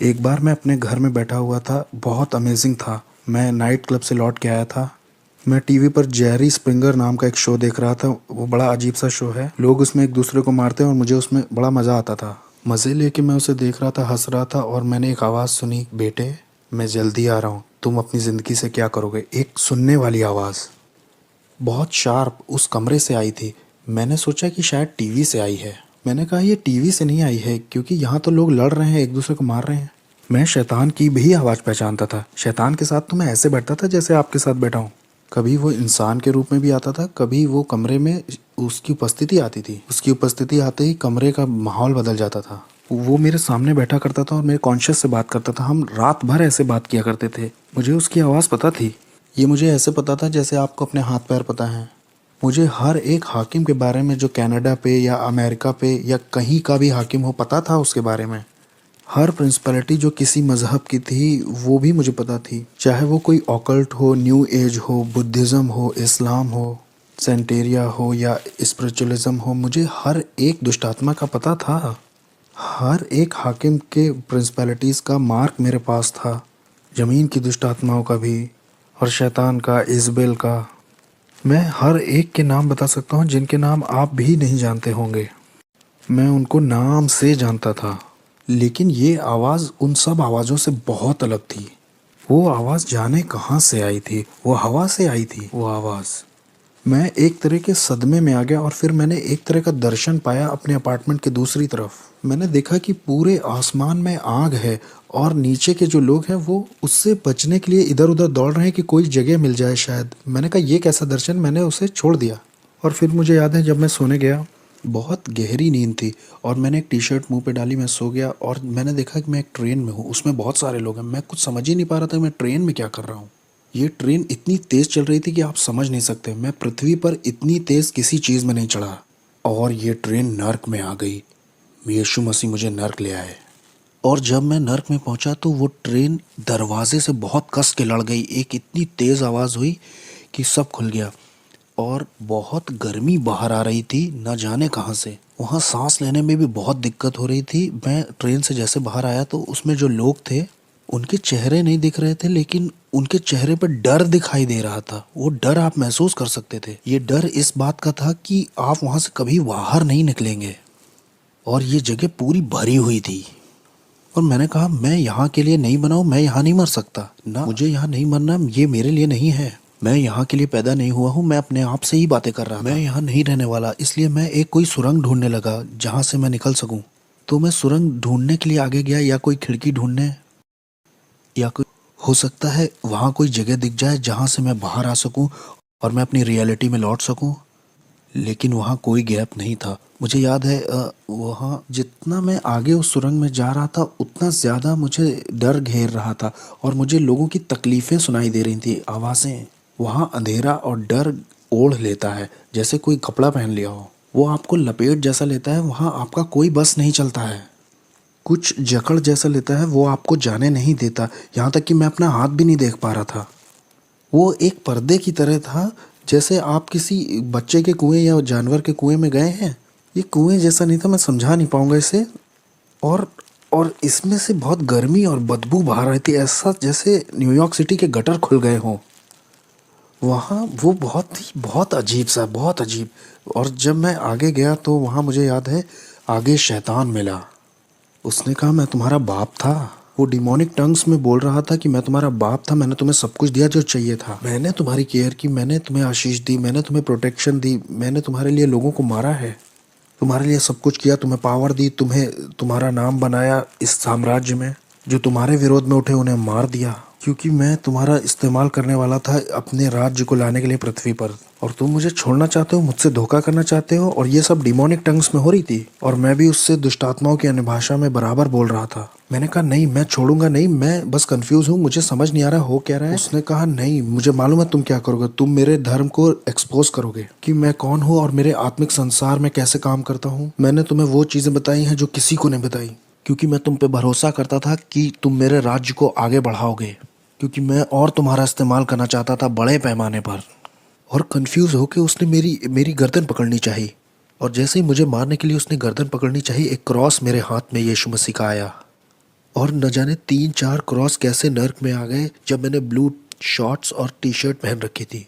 एक बार मैं अपने घर में बैठा हुआ था, बहुत अमेजिंग था। मैं नाइट क्लब से लौट के आया था। मैं टीवी पर जेरी स्प्रिंगर नाम का एक शो देख रहा था। वो बड़ा अजीब सा शो है। लोग उसमें एक दूसरे को मारते हैं और मुझे उसमें बड़ा मज़ा आता था। मज़े लेके मैं उसे देख रहा था, हंस रहा था और मैंने एक आवाज़ सुनी, बेटे मैं जल्दी आ रहा हूँ, तुम अपनी ज़िंदगी से क्या करोगे। एक सुनने वाली आवाज़ बहुत शार्प उस कमरे से आई थी। मैंने सोचा कि शायद टीवी से आई है। मैंने कहा ये टीवी से नहीं आई है क्योंकि यहाँ तो लोग लड़ रहे हैं, एक दूसरे को मार रहे हैं। मैं शैतान की भी आवाज़ पहचानता था। शैतान के साथ तो मैं ऐसे बैठता था जैसे आपके साथ बैठा हूँ। कभी वो इंसान के रूप में भी आता था, कभी वो कमरे में उसकी उपस्थिति आती थी। उसकी उपस्थिति आते ही कमरे का माहौल बदल जाता था। वो मेरे सामने बैठा करता था और मेरे कॉन्शियस से बात करता था। हम रात भर ऐसे बात किया करते थे। मुझे उसकी आवाज़ पता थी। ये मुझे ऐसे पता था जैसे आपको अपने हाथ पैर पता है। मुझे हर एक हाकिम के बारे में जो कनाडा पे या अमेरिका पे या कहीं का भी हाकिम हो पता था उसके बारे में। हर प्रिंसिपैलिटी जो किसी मज़हब की थी वो भी मुझे पता थी। चाहे वो कोई ऑकल्ट हो, न्यू एज हो, बुद्धिज़्म हो, इस्लाम हो, सेंटेरिया हो या स्पिरिचुअलिज्म हो, मुझे हर एक दुष्ट आत्मा का पता था। हर एक हाकिम के प्रिंसिपैलिटीज़ का मार्क मेरे पास था। ज़मीन की दुष्ट आत्माओं का भी और शैतान का, इज़बेल का। मैं हर एक के नाम बता सकता हूँ जिनके नाम आप भी नहीं जानते होंगे। मैं उनको नाम से जानता था। लेकिन ये आवाज़ उन सब आवाज़ों से बहुत अलग थी। वो आवाज़ जाने कहाँ से आई थी। वो हवा से आई थी वो आवाज़। मैं एक तरह के सदमे में आ गया और फिर मैंने एक तरह का दर्शन पाया अपने अपार्टमेंट के दूसरी तरफ। मैंने देखा कि पूरे आसमान में आग है और नीचे के जो लोग हैं वो उससे बचने के लिए इधर उधर दौड़ रहे हैं कि कोई जगह मिल जाए शायद। मैंने कहा ये कैसा दर्शन, मैंने उसे छोड़ दिया। और फिर मुझे याद है जब मैं सोने गया, बहुत गहरी नींद थी और मैंने एक टी शर्ट मुंह पे डाली, मैं सो गया और मैंने देखा कि मैं एक ट्रेन में हूँ। उसमें बहुत सारे लोग हैं। मैं कुछ समझ ही नहीं पा रहा था कि मैं ट्रेन में क्या कर रहा हूँ। ये ट्रेन इतनी तेज़ चल रही थी कि आप समझ नहीं सकते। मैं पृथ्वी पर इतनी तेज़ किसी चीज़ में नहीं चढ़ा। और ये ट्रेन नर्क में आ गई। यीशु मसीह मुझे नर्क ले आए। और जब मैं नर्क में पहुंचा तो वो ट्रेन दरवाजे से बहुत कस के लड़ गई। एक इतनी तेज़ आवाज़ हुई कि सब खुल गया और बहुत गर्मी बाहर आ रही थी, न जाने कहाँ से। वहाँ सांस लेने में भी बहुत दिक्कत हो रही थी। मैं ट्रेन से जैसे बाहर आया तो उसमें जो लोग थे उनके चेहरे नहीं दिख रहे थे, लेकिन उनके चेहरे पर डर दिखाई दे रहा था। वो डर आप महसूस कर सकते थे। ये डर इस बात का था कि आप वहाँ से कभी बाहर नहीं निकलेंगे। और ये जगह पूरी भरी हुई थी। और मैंने कहा मैं यहाँ के लिए नहीं बना हूँ, मैं यहाँ नहीं मर सकता ना, मुझे यहाँ नहीं मरना, ये मेरे लिए नहीं है। मैं यहाँ के लिए पैदा नहीं हुआ हूँ। मैं अपने आप से ही बातें कर रहा था। मैं यहाँ नहीं रहने वाला। इसलिए मैं एक कोई सुरंग ढूंढने लगा जहाँ से मैं निकल सकूँ। तो मैं सुरंग ढूंढने के लिए आगे गया, या कोई खिड़की ढूंढने, या कोई, हो सकता है वहाँ कोई जगह दिख जाए जहाँ से मैं बाहर आ सकूँ और मैं अपनी रियलिटी में लौट सकूँ। लेकिन वहाँ कोई गैप नहीं था। मुझे याद है वहाँ जितना मैं आगे उस सुरंग में जा रहा था उतना ज़्यादा मुझे डर घेर रहा था और मुझे लोगों की तकलीफ़ें सुनाई दे रही थी, आवाज़ें। वहाँ अंधेरा और डर ओढ़ लेता है जैसे कोई कपड़ा पहन लिया हो। वो आपको लपेट जैसा लेता है। वहाँ आपका कोई बस नहीं चलता है। कुछ जकड़ जैसा लेता है। वो आपको जाने नहीं देता। यहाँ तक कि मैं अपना हाथ भी नहीं देख पा रहा था। वो एक पर्दे की तरह था, जैसे आप किसी बच्चे के कुएं या जानवर के कुएं में गए हैं। ये कुएं जैसा नहीं था, मैं समझा नहीं पाऊंगा इसे। और इसमें से बहुत गर्मी और बदबू बाहर रही थी, ऐसा जैसे न्यूयॉर्क सिटी के गटर खुल गए हों। वहाँ वो बहुत अजीब सा, बहुत अजीब। और जब मैं आगे गया तो वहाँ मुझे याद है आगे शैतान मिला। उसने कहा मैं तुम्हारा बाप था। वो डिमोनिक टंग्स में बोल रहा था कि मैं तुम्हारा बाप था, मैंने तुम्हें सब कुछ दिया जो चाहिए था, मैंने तुम्हारी केयर की, मैंने तुम्हें आशीष दी, मैंने तुम्हें प्रोटेक्शन दी, मैंने तुम्हारे लिए लोगों को मारा है, तुम्हारे लिए सब कुछ किया, तुम्हें पावर दी, तुम्हें तुम्हारा नाम बनाया इस साम्राज्य में। जो तुम्हारे विरोध में उठे उन्हें मार दिया, क्योंकि मैं तुम्हारा इस्तेमाल करने वाला था अपने राज्य को लाने के लिए पृथ्वी पर। और तुम मुझे छोड़ना चाहते हो, मुझसे धोखा करना चाहते हो, और ये सब डिमोनिक टंग्स में हो रही थी। और मैं भी उससे दुष्टात्माओं की अन्य भाषा में बराबर बोल रहा था। मैंने कहा नहीं, मैं छोड़ूंगा नहीं, मैं बस कंफ्यूज हूँ, मुझे समझ नहीं आ रहा हो क्या रहा है। उसने कहा नहीं, मुझे मालूम है तुम क्या करोगे, तुम मेरे धर्म को एक्सपोज करोगे कि मैं कौन हूँ और मेरे आत्मिक संसार में कैसे काम करता हूँ। मैंने तुम्हें वो चीजें बताई हैं जो किसी को नहीं बताई, क्योंकि मैं तुम पे भरोसा करता था कि तुम मेरे राज्य को आगे बढ़ाओगे, क्योंकि मैं और तुम्हारा इस्तेमाल करना चाहता था बड़े पैमाने पर। और कंफ्यूज होकर उसने मेरी गर्दन पकड़नी चाहिए, और जैसे ही मुझे मारने के लिए उसने गर्दन पकड़नी चाहिए, एक क्रॉस मेरे हाथ में यीशु मसीह का आया। और न जाने 3-4 क्रॉस कैसे नर्क में आ गए जब मैंने ब्लू शॉर्ट्स और टी शर्ट पहन रखी थी।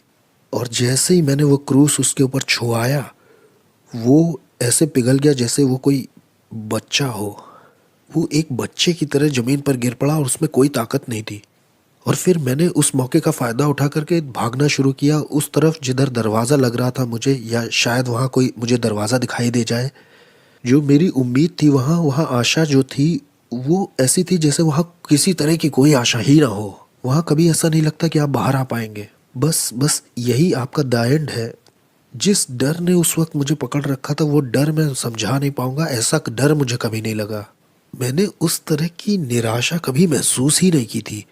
और जैसे ही मैंने वो क्रूस उसके ऊपर छुआया, वो ऐसे पिघल गया जैसे वो कोई बच्चा हो। वो एक बच्चे की तरह ज़मीन पर गिर पड़ा और उसमें कोई ताकत नहीं थी। और फिर मैंने उस मौके का फ़ायदा उठा करके भागना शुरू किया उस तरफ जिधर दरवाज़ा लग रहा था मुझे, या शायद वहाँ कोई मुझे दरवाज़ा दिखाई दे जाए। जो मेरी उम्मीद थी, वहाँ आशा जो थी वो ऐसी थी जैसे वहाँ किसी तरह की कोई आशा ही ना हो। वहाँ कभी ऐसा नहीं लगता कि आप बाहर आ पाएंगे। बस यही आपका द एंड है। जिस डर ने उस वक्त मुझे पकड़ रखा था, वो डर मैं समझा नहीं पाऊंगा, ऐसा डर मुझे कभी नहीं लगा। मैंने उस तरह की निराशा कभी महसूस ही नहीं की थी।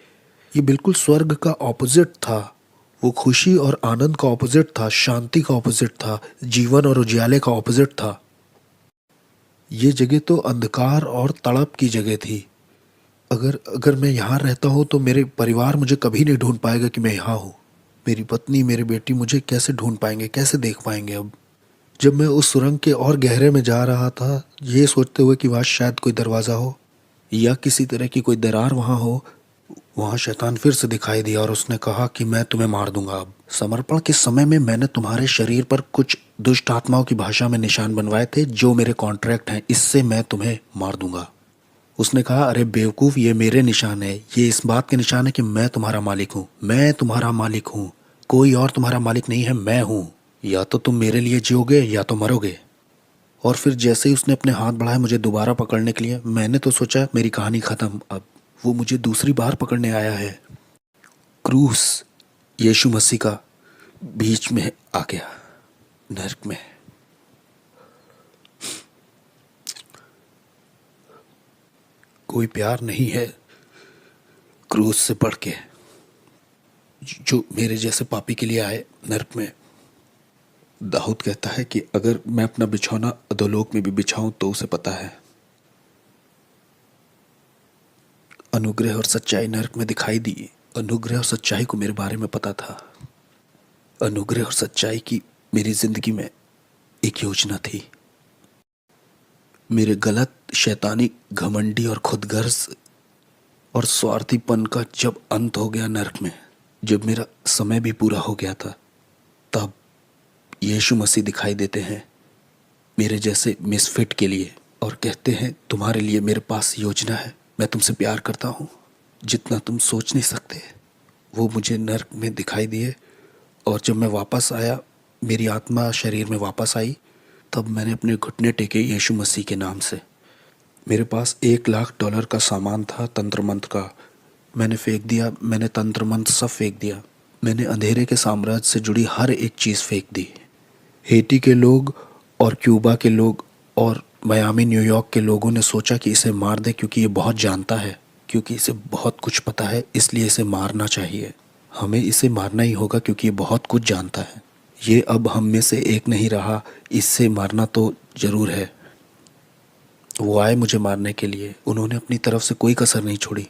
ये बिल्कुल स्वर्ग का ऑपोजिट था। वो खुशी और आनंद का ऑपोजिट था, शांति का ऑपोजिट था, जीवन और उजियाले का ऑपोजिट था। ये जगह तो अंधकार और तड़प की जगह थी। अगर मैं यहाँ रहता हूँ तो मेरे परिवार मुझे कभी नहीं ढूंढ पाएगा कि मैं यहाँ हूँ। मेरी पत्नी, मेरी बेटी मुझे कैसे ढूंढ पाएंगे, कैसे देख पाएंगे। अब जब मैं उस सुरंग के और गहरे में जा रहा था, ये सोचते हुए कि वहाँ शायद कोई दरवाज़ा हो या किसी तरह की कोई दरार वहाँ हो, वहाँ शैतान फिर से दिखाई दिया और उसने कहा कि मैं तुम्हें मार दूंगा। अब समर्पण के समय में मैंने तुम्हारे शरीर पर कुछ दुष्ट आत्माओं की भाषा में निशान बनवाए थे जो मेरे कॉन्ट्रैक्ट हैं, इससे मैं तुम्हें मार दूंगा। उसने कहा अरे बेवकूफ़, ये मेरे निशान है, ये इस बात के निशान है कि मैं तुम्हारा मालिक हूँ, मैं तुम्हारा मालिक हूँ, कोई और तुम्हारा मालिक नहीं है, मैं हूँ। या तो तुम मेरे लिए जियोगे या तो मरोगे। और फिर जैसे ही उसने अपने हाथ बढ़ाए मुझे दोबारा पकड़ने के लिए, मैंने तो सोचा मेरी कहानी ख़त्म। अब वो मुझे दूसरी बार पकड़ने आया है। क्रूस यीशु मसीह का बीच में आ गया नर्क में। कोई प्यार नहीं है क्रूस से बढ़ के जो मेरे जैसे पापी के लिए आए नर्क में। दाऊद कहता है कि अगर मैं अपना बिछौना अधोलोक में भी बिछाऊं तो उसे पता है। अनुग्रह और सच्चाई नर्क में दिखाई दी। अनुग्रह और सच्चाई को मेरे बारे में पता था। अनुग्रह और सच्चाई की मेरी जिंदगी में एक योजना थी। मेरे गलत, शैतानी, घमंडी और खुदगर्ज और स्वार्थीपन का जब अंत हो गया नर्क में, जब मेरा समय भी पूरा हो गया था, तब यीशु मसीह दिखाई देते हैं मेरे जैसे मिसफिट के लिए और कहते हैं तुम्हारे लिए मेरे पास योजना है, मैं तुमसे प्यार करता हूँ जितना तुम सोच नहीं सकते। वो मुझे नर्क में दिखाई दिए और जब मैं वापस आया, मेरी आत्मा शरीर में वापस आई, तब मैंने अपने घुटने टेके यीशु मसीह के नाम से। मेरे पास $1,00,000 का सामान था तंत्र मंत्र का, मैंने फेंक दिया। मैंने तंत्र मंत्र सब फेंक दिया। मैंने अंधेरे के साम्राज्य से जुड़ी हर एक चीज़ फेंक दी। हेटी के लोग और क्यूबा के लोग और मियामी, न्यूयॉर्क के लोगों ने सोचा कि इसे मार दे क्योंकि ये बहुत जानता है, क्योंकि इसे बहुत कुछ पता है, इसलिए इसे मारना चाहिए। हमें इसे मारना ही होगा क्योंकि ये बहुत कुछ जानता है। ये अब हम में से एक नहीं रहा, इससे मारना तो ज़रूर है। वो आए मुझे मारने के लिए, उन्होंने अपनी तरफ से कोई कसर नहीं छोड़ी।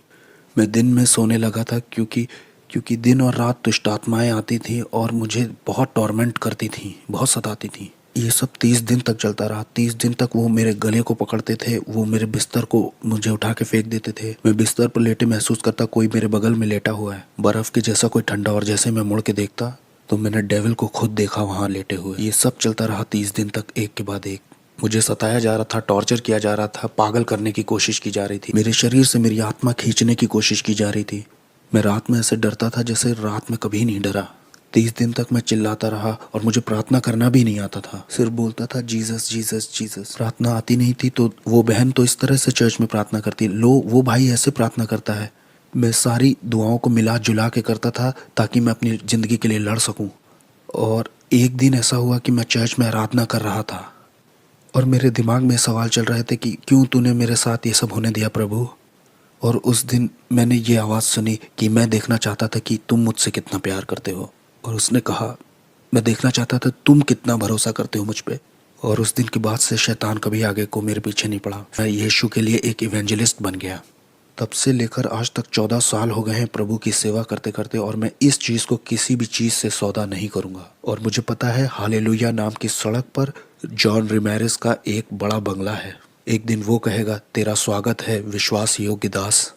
मैं दिन में सोने लगा था क्योंकि दिन और रात दुष्ट आत्माएँ आती थीं और मुझे बहुत टॉर्मेंट करती थीं, बहुत सताती थीं। ये सब 30 दिन तक चलता रहा। 30 दिन तक वो मेरे गले को पकड़ते थे, वो मेरे बिस्तर को मुझे उठा के फेंक देते थे। मैं बिस्तर पर लेटे महसूस करता कोई मेरे बगल में लेटा हुआ है, बर्फ़ के जैसा कोई ठंडा, और जैसे मैं मुड़ के देखता तो मैंने डेविल को खुद देखा वहाँ लेटे हुए। ये सब चलता रहा 30 दिन तक, एक के बाद एक। मुझे सताया जा रहा था, टॉर्चर किया जा रहा था, पागल करने की कोशिश की जा रही थी। मेरे शरीर से मेरी आत्मा खींचने की कोशिश की जा रही थी। मैं रात में ऐसे डरता था जैसे रात में कभी नहीं डरा। 30 दिन तक मैं चिल्लाता रहा और मुझे प्रार्थना करना भी नहीं आता था। सिर्फ बोलता था जीसस जीसस जीसस। प्रार्थना आती नहीं थी तो वो बहन तो इस तरह से चर्च में प्रार्थना करती, लो वो भाई ऐसे प्रार्थना करता है। मैं सारी दुआओं को मिला जुला के करता था ताकि मैं अपनी ज़िंदगी के लिए लड़ सकूं। और एक दिन ऐसा हुआ कि मैं चर्च में आराधना कर रहा था और मेरे दिमाग में सवाल चल रहे थे कि क्यों तूने मेरे साथ ये सब होने दिया प्रभु। और उस दिन मैंने ये आवाज़ सुनी कि मैं देखना चाहता था कि तुम मुझसे कितना प्यार करते हो। और उसने कहा मैं देखना चाहता था तुम कितना भरोसा करते हो मुझ पे। और उस दिन के बाद से शैतान कभी आगे को मेरे पीछे नहीं पड़ा। मैं यीशु के लिए एक इवेंजलिस्ट बन गया। तब से लेकर आज तक 14 साल हो गए हैं प्रभु की सेवा करते करते, और मैं इस चीज़ को किसी भी चीज़ से सौदा नहीं करूँगा। और मुझे पता है हालेलुया नाम की सड़क पर जॉन रिमेरेस का एक बड़ा बंगला है। एक दिन वो कहेगा तेरा स्वागत है विश्वास योग्य दास।